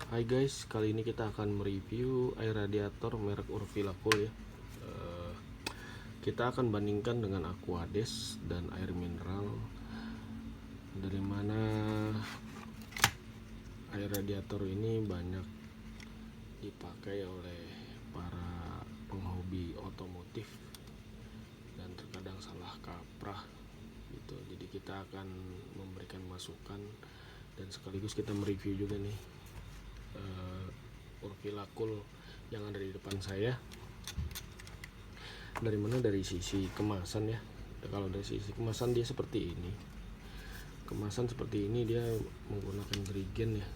Hai guys, kali ini kita akan mereview air radiator merek Urvila Cool ya. Kita akan bandingkan dengan Aquades dan air mineral. Dari mana air radiator ini banyak dipakai oleh para penghobi otomotif dan terkadang salah kaprah gitu. Jadi kita akan memberikan masukan dan sekaligus kita mereview juga nih Urvila Cool yang ada di depan saya. Dari mana? Dari sisi kemasan ya. Kalau dari sisi kemasan dia seperti ini. Kemasan seperti ini dia menggunakan jerigen ya.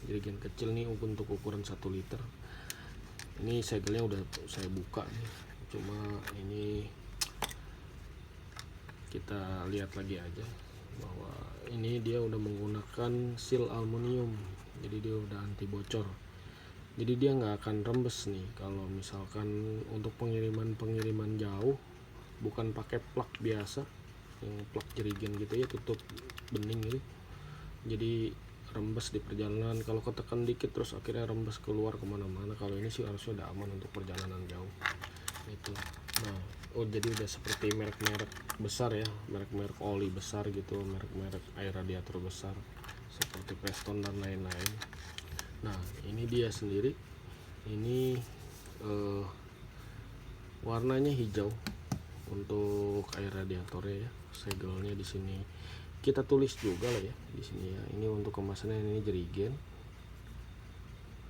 Jerigen kecil nih untuk ukuran 1 liter. Ini segelnya udah saya buka nih. Cuma ini kita lihat lagi aja bahwa ini dia udah menggunakan seal aluminium. Jadi dia udah anti bocor. Jadi dia nggak akan rembes nih kalau misalkan untuk pengiriman jauh, bukan pakai plak biasa yang plak jerigen gitu ya, tutup bening gitu. Jadi rembes di perjalanan, kalau ketekan dikit terus akhirnya rembes keluar kemana-mana. Kalau ini sih harusnya udah aman untuk perjalanan jauh itu. Nah, jadi udah seperti merek-merek besar ya, merek-merek oli besar gitu, merek-merek air radiator besar seperti Preston dan lain-lain. Nah, ini dia sendiri. Ini warnanya hijau untuk air radiatornya ya. Segelnya di sini kita tulis juga lah ya di sini ya. Ini untuk kemasannya ini jerigen.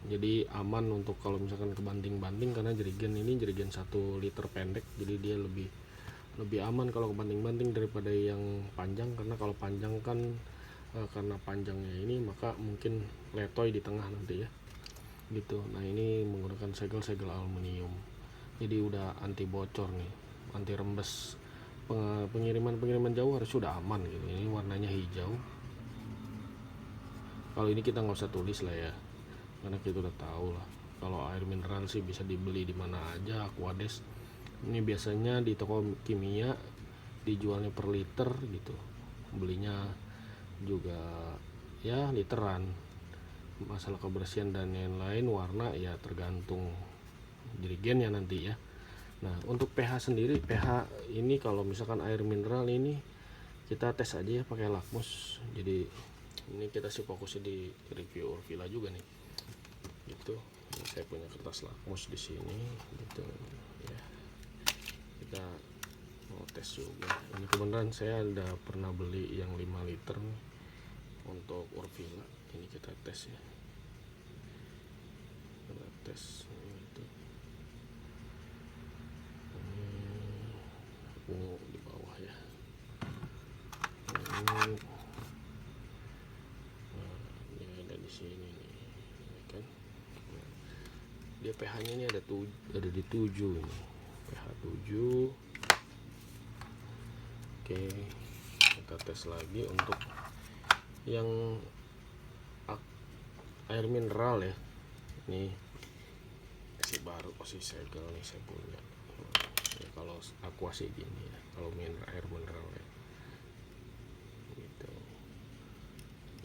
Jadi aman untuk kalau misalkan kebanting-banting, karena jerigen ini jerigen 1 liter pendek. Jadi dia lebih aman kalau kebanting-banting daripada yang panjang, karena kalau panjang kan karena panjangnya ini maka mungkin letoy di tengah nanti ya gitu. Nah, ini menggunakan segel aluminium, jadi udah anti bocor nih, anti rembes. Pengiriman jauh harus sudah aman gitu. Ini warnanya hijau. Kalau ini kita nggak usah tulis lah ya, karena kita udah tahu lah. Kalau air mineral sih bisa dibeli di mana aja. Aquades ini biasanya di toko kimia dijualnya per liter gitu, belinya juga ya literan. Masalah kebersihan dan lain-lain, warna ya tergantung jerigennya nanti ya. Nah, untuk pH sendiri, pH ini kalau misalkan air mineral ini kita tes aja ya pakai lakmus. Jadi ini kita sih fokusnya di review Urvila juga nih gitu. Ini saya punya kertas lakmus di sini gitu ya. Kita mau tes juga. Ini kebenaran saya udah pernah beli yang 5 liter nih untuk Urvila. Ini kita tes ya, kita tes itu. Ini di bawah ya. Ini ada di sini nih kan. Dia pH nya ini ada di 7 ini, pH 7. Oke, kita tes lagi untuk yang air mineral ya. Ini masih baru, posisi segel nih saya punya ya. Kalau aqua sih gini ya, kalau air mineral ya gitu.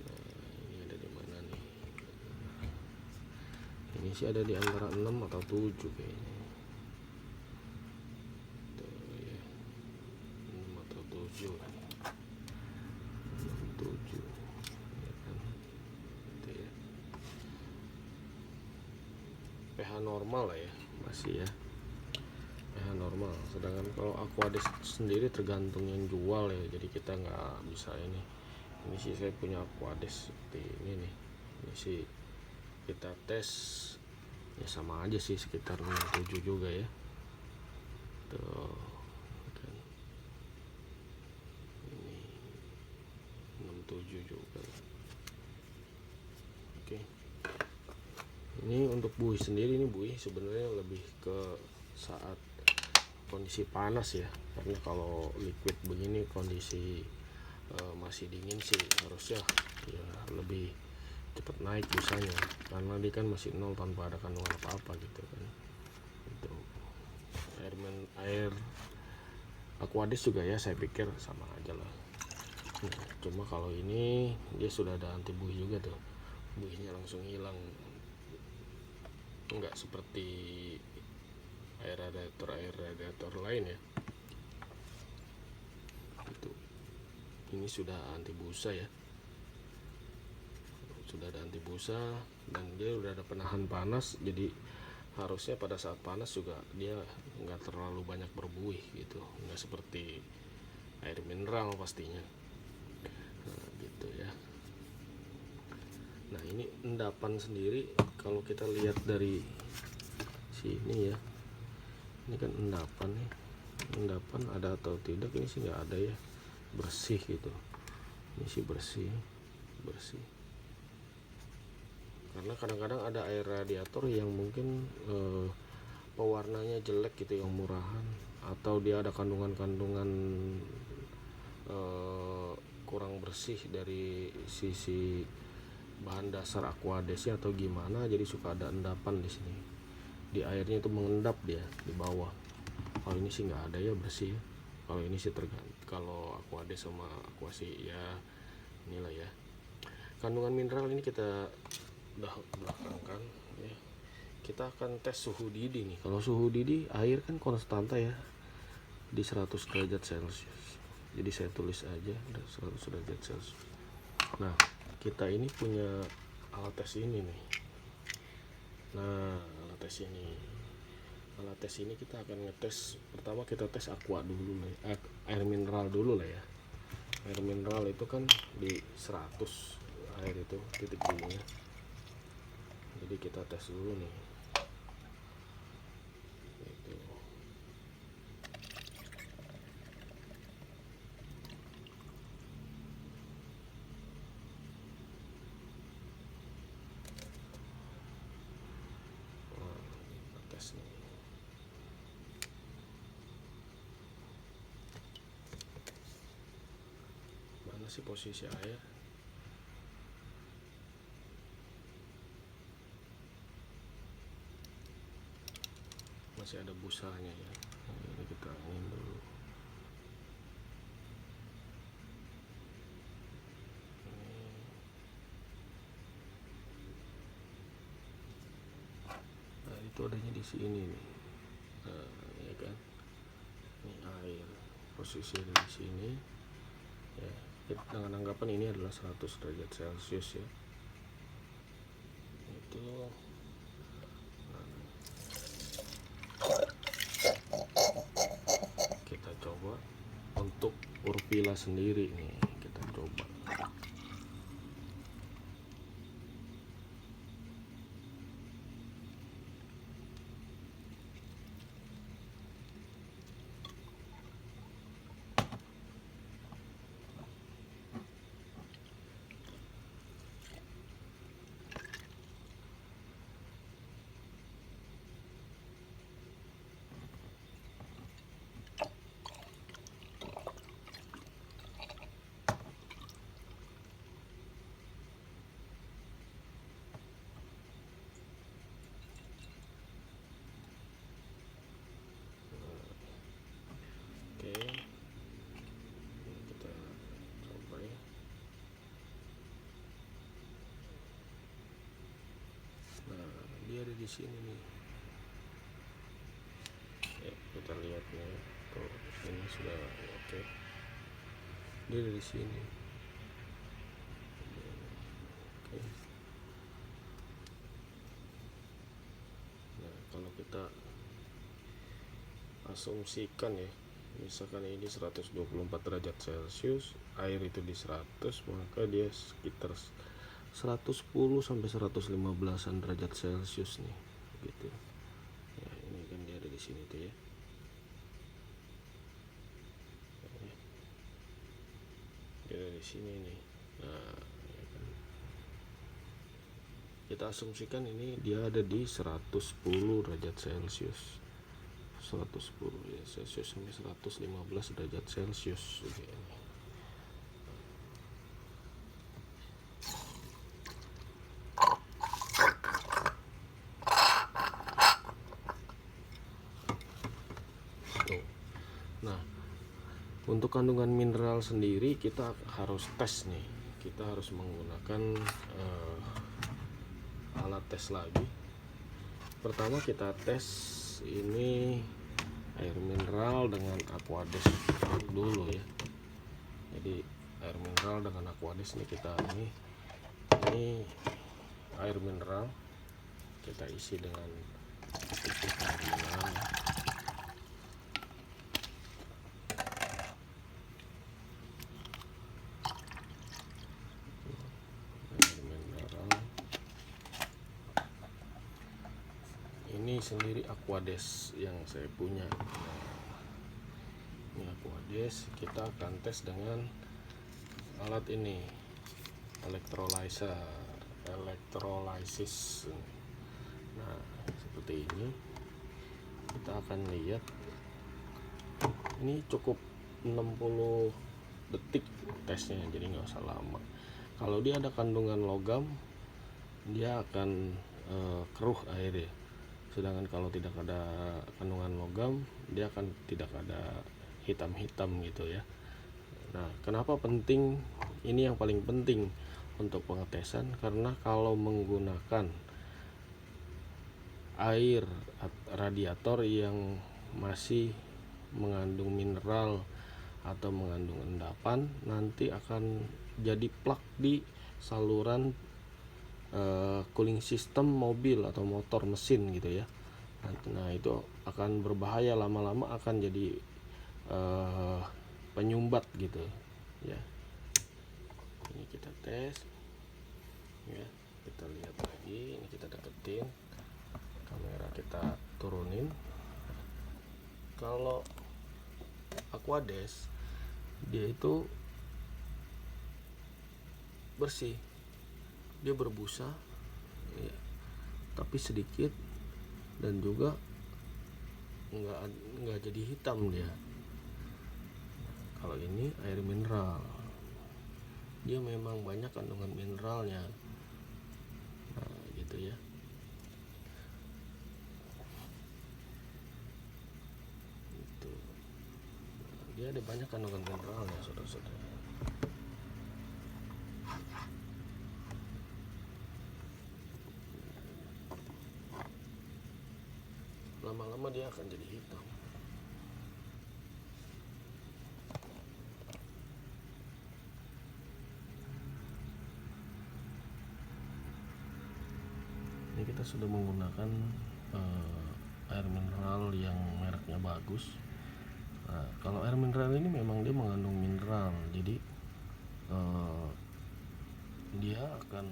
Nah, ini ada di mana nih? Ini sih ada di antara 6 atau 7 kayaknya tuh ya, 6 atau 7 6, 7 ya kan? Gitu ya. pH normal lah ya, masih ya, pH normal. Sedangkan kalau Aquades sendiri tergantung yang jual ya, jadi kita nggak bisa ini sih saya punya Aquades seperti ini nih. Ini sih kita tes ya, sama aja sih sekitar 67 juga ya tuh kan. Ini 67 juga. Oke. Ini untuk buih sendiri, ini buih sebenarnya lebih ke saat kondisi panas ya, karena kalau liquid begini kondisi masih dingin sih harusnya ya lebih cepat naik busanya, karena dia kan masih nol tanpa ada kandungan apa-apa gitu kan. Itu air Aquades juga ya, saya pikir sama aja lah. Nah, cuma kalau ini dia sudah ada anti buih juga tuh, buihnya langsung hilang nggak seperti air radiator lain ya. Itu ini sudah anti busa ya, sudah ada anti busa, dan dia udah ada penahan panas, jadi harusnya pada saat panas juga dia nggak terlalu banyak berbuih gitu, nggak seperti air mineral pastinya. Nah gitu ya. Nah ini endapan sendiri kalau kita lihat dari sini ya, ini kan endapan nih, endapan ada atau tidak ini sih nggak ada ya, bersih gitu. Ini sih bersih. Karena kadang-kadang ada air radiator yang mungkin pewarnanya jelek gitu, yang murahan, atau dia ada kandungan-kandungan kurang bersih dari sisi bahan dasar aquadesnya atau gimana, jadi suka ada endapan di sini, di airnya itu mengendap dia di bawah. Kalau ini sih nggak ada ya, bersih. Kalau ini sih tergantung, kalau aquades sama aquasi ya inilah ya. Kandungan mineral ini kita udah belakangkan ya. Kita akan tes suhu didih nih. Kalau suhu didih air kan konstanta ya, di 100 derajat Celcius. Jadi saya tulis aja 100 derajat Celcius. Nah kita ini punya alat tes ini nih. Nah alat tes ini kita akan ngetes, pertama kita tes aqua dulu lah, air mineral dulu lah ya. Air mineral itu kan di 100 air itu titik didihnya. Jadi kita tes dulu nih. Gitu. Nah, kita tes nih. Mana sih posisi air? Masih ada busanya ya. Ini kita angin dulu. Nah itu adanya di sini nih. Nah, ya kan. Ini air. Posisi ada di sini. Ya, dengan anggapan ini adalah 100 derajat Celcius ya. Itu kita coba untuk urpila sendiri nih, kita coba. Oke, ini kita coba ya. Nah dia ada di sini nih. Ya, kita lihat nih, tuh ini sudah oke. Dia ada di sini. Oke. Nah kalau kita asumsikan ya, misalkan ini 124 derajat Celcius, air itu di 100, maka dia sekitar 110 sampai 115an derajat Celcius nih gitu ya. Ini kan dia ada di sini tuh ya. Dia ada di sini nih. Nah ya kan. Kita asumsikan ini dia ada di 110 derajat Celcius, 110 ya Celcius sampai 115 derajat Celcius gitu. Nah untuk kandungan mineral sendiri kita harus tes nih, kita harus menggunakan alat tes lagi. Pertama kita tes ini air mineral dengan Aquades dulu ya. Jadi air mineral dengan Aquades nih kita ini air mineral kita isi dengan air mineral. Ini sendiri Aquades yang saya punya. Ini Aquades, kita akan tes dengan alat ini, elektrolisis. Nah, seperti ini kita akan lihat. Ini cukup 60 detik tesnya, jadi nggak usah lama. Kalau dia ada kandungan logam, dia akan keruh airnya. Sedangkan kalau tidak ada kandungan logam, dia akan tidak ada hitam-hitam gitu ya. Nah, kenapa penting? Ini yang paling penting untuk pengetesan, karena kalau menggunakan air radiator yang masih mengandung mineral atau mengandung endapan, nanti akan jadi plak di saluran cooling system mobil atau motor mesin gitu ya. Nah, itu akan berbahaya, lama-lama akan jadi penyumbat gitu ya. Ini kita tes ya, kita lihat lagi. Ini kita deketin, kamera kita turunin. Kalau Aquades dia itu bersih, dia berbusa ya, tapi sedikit, dan juga nggak jadi hitam dia. Kalau ini air mineral, dia memang banyak kandungan mineralnya. Nah, gitu ya. Itu. Nah, dia ada banyak kandungan mineralnya, saudara-saudara. Lama-lama dia akan jadi hitam. Ini kita sudah menggunakan air mineral yang mereknya bagus. Nah, kalau air mineral ini memang dia mengandung mineral, jadi dia akan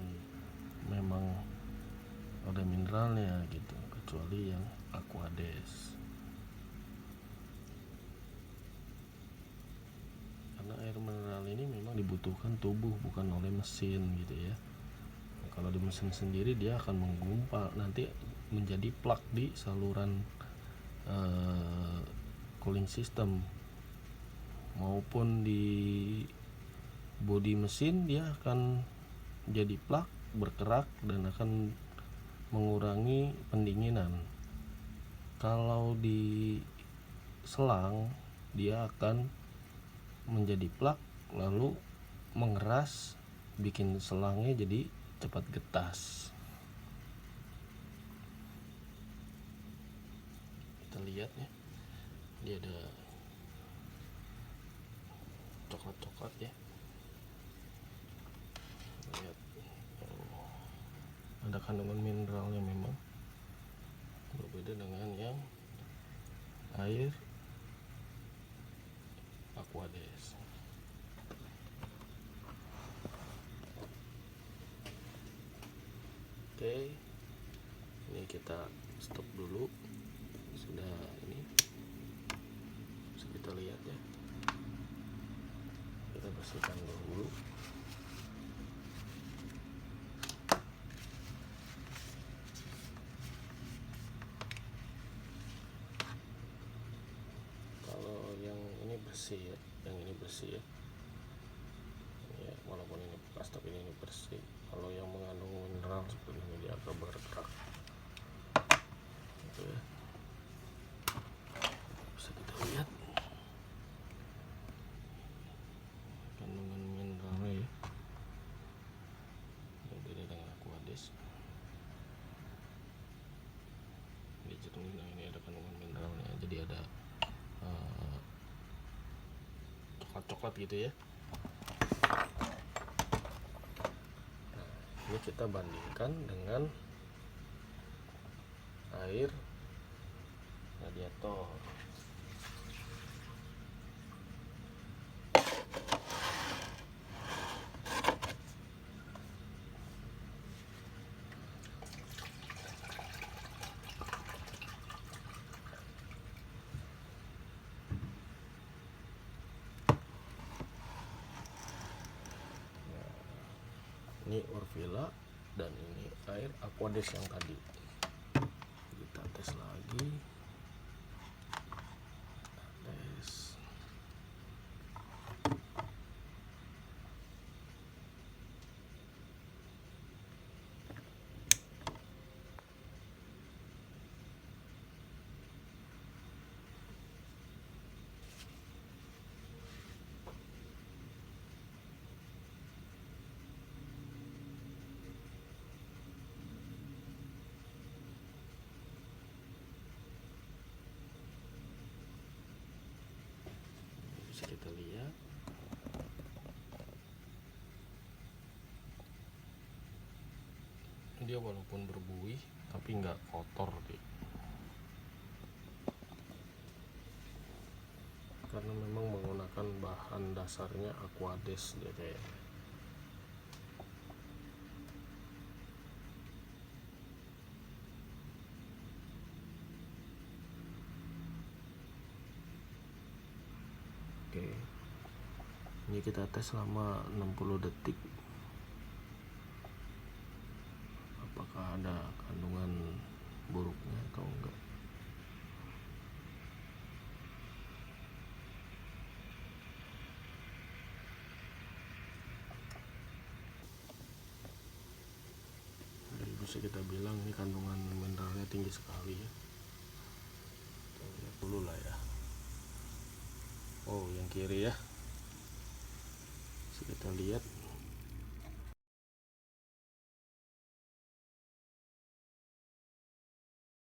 memang ada mineralnya gitu, kecuali yang Aquades. Karena air mineral ini memang dibutuhkan tubuh, bukan oleh mesin gitu ya. Kalau di mesin sendiri dia akan menggumpal, nanti menjadi plak di saluran cooling system maupun di bodi mesin. Dia akan jadi plak, berkerak, dan akan mengurangi pendinginan. Kalau di selang dia akan menjadi plak lalu mengeras, bikin selangnya jadi cepat getas. Kita lihat ya, dia ada coklat-coklat ya. Lihat, ada kandungan mineralnya memang, berbeda dengan yang air Aquades. Oke, ini kita stop dulu. Sudah, ini bisa kita lihat ya. Kita bersihkan dulu. Kalau yang ini bersih ya, yang ini bersih ya. Ya, walaupun ini bekas tapi ini bersih. Kalau yang mengandung mineral seperti ini dia akan bergerak gitu ya. Bisa kita lihat kandungan mineralnya ya, yang beda dengan Aquades. ini ada kandungan mineralnya, jadi ada coklat-coklat gitu ya. Nah, ini kita bandingkan dengan air radiator. Ini Orvilla dan ini air Aquades yang tadi. Kita tes lagi. Tes. Bisa kita lihat dia walaupun berbuih tapi nggak kotor dia, karena memang menggunakan bahan dasarnya Aquades dia kayaknya. Oke, ini kita tes selama 60 detik apakah ada kandungan buruknya atau enggak. Jadi bisa kita bilang ini kandungan mineralnya tinggi sekali ya. Kita lihat dulu lah ya. Oh, yang kiri ya, bisa kita lihat